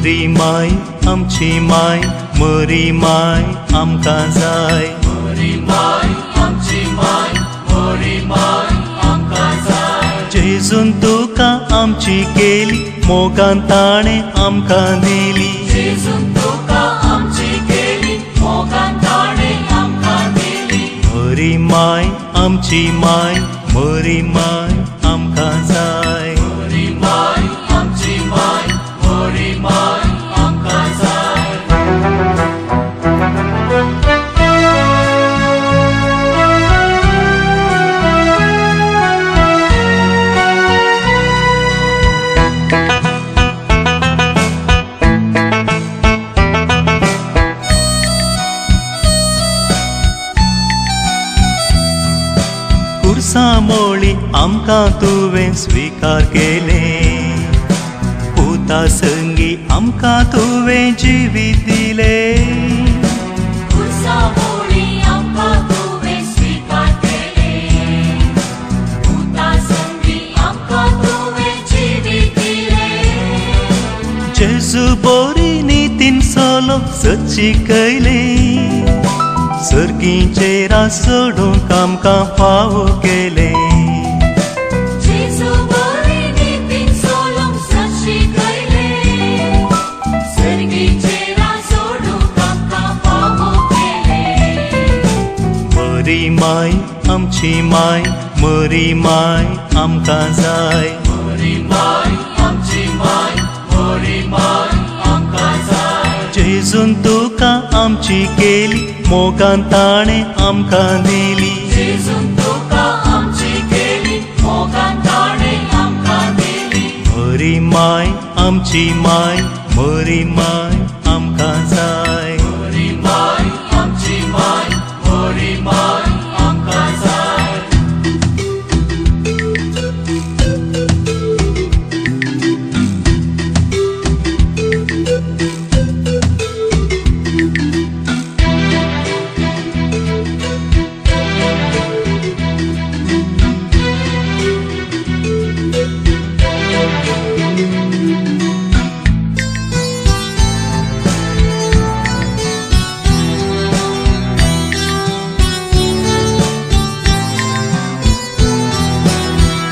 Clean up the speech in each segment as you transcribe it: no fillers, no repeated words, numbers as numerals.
मरी माय आमची माय मरी माय आमकां जाय मरी माय आमची माय मरी माय आमकां जाय जेजून तुका आमची केली मोगान ताणें आमकां दिली जेजून तुका आमची केली मोगान ताणें आमकां दिली मरी माय आमची माय मरी माय आमकां जाय मरी माय आमची माय मरी माय आमकां जाय कुर्सामोळी आमकां तुवें स्विकार केले पुता संगी आमकां तुवें जिवीत दिले कुर्सामोळी आमकां तुवें स्विकार केले पुता संगी आमकां तुवें जिवीत दिलें जेजू बोरी नितीन सोलो सच्ची कैली सर्गीचेर सोडूंक आमकां फावो केले जेजू बरी नितीन सोलोंक सच्ची कैले सर्गीचेर सोडूंक आमकां फावो केले मरी माय आमची माय मरी माय आमकां जाय मरी माय आमची माय मरी माय आमकां जाय जेजून तुका आमची केली मोगान ताणें आमकां दिली जेजून तुका आमची केली मोगान ताणें आमकां दिली मरी माय आमची माय मरी माय आमकां जाय मरी माय आमची माय मरी माय आमकां जाय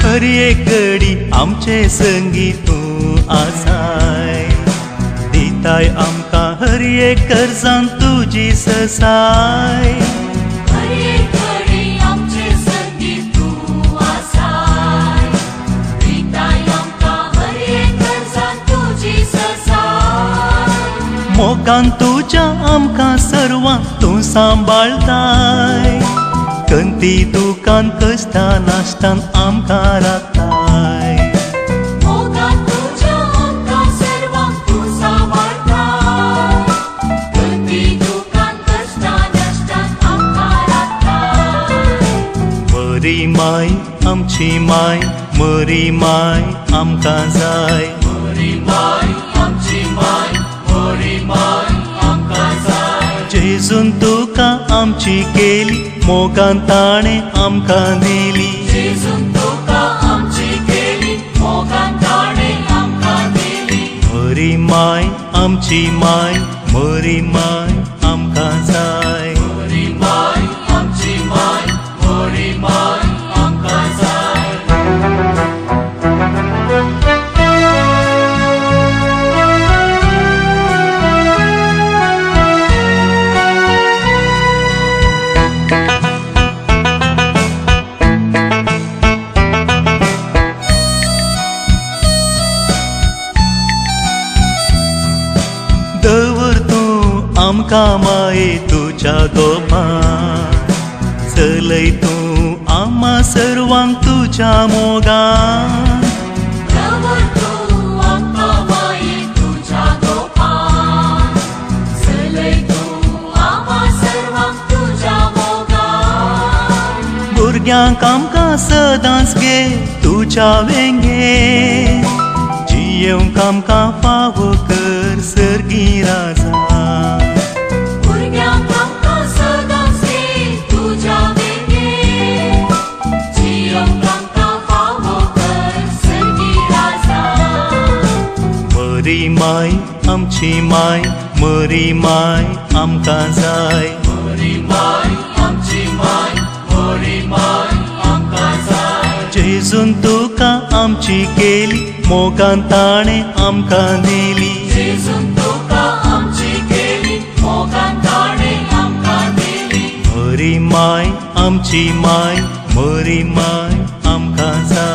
हर एक घडी आमचे संगी तूं आसाय दिताय आमकां हर एक गरजान तुजी ससाय हर एक घडी आमचे संगी तूं आसाय दिताय आमकां हर एक गरजान तुजी ससाय मोगान तुज्या आमकां सर्वांक तूं सांबाळताय कंती दुकान कश्टां नाश्तान आमकां राखताय मोगान तुज्या आमकां सर्वांक तूं सांबाळताय कंती दुकान कश्टां नाश्तान आमकां राखताय मरी माय आमची माय मरी माय आमकां जाय मरी माय आमची माय मरी माय आमकां जाय जेजून तुका आमची केली मोगान ताणें आमकां दिली जेजून तुका आमची केली मोगान ताणें आमकां दिली मरी माय आमची माय मरी माय आमकां जाय मरी माय आमची माय मरी माय आमकां जाय दवर तूं आमकां माये तुज्या गोपान चलय तूं आम्हा सर्वांक तुज्या मोगान दवर तूं आमकां माये तुज्या गोपान चलय तूं आम्हा सर्वांक तुज्या मोगान भुरग्यांक आमकां सदांच घे तुज्या वेंगे जियेवंक आमकां फावो कर सर्गी राजा भुरग्यांक आमकां सदांच घे तुज्या वेंगे जियोंक आमकां फावो कर सर्गी राजा मरी माय आमची माय मरी माय आमकां जाय मरी माय आमची माय मरी माय आमकां जाय जेजून तुका आमची केली मोगान ताणें आमकां दिली जेजून तुका आमची केली मोगान ताणें आमकां दिली मरी माय आमची माय मरी माय आमकां जाय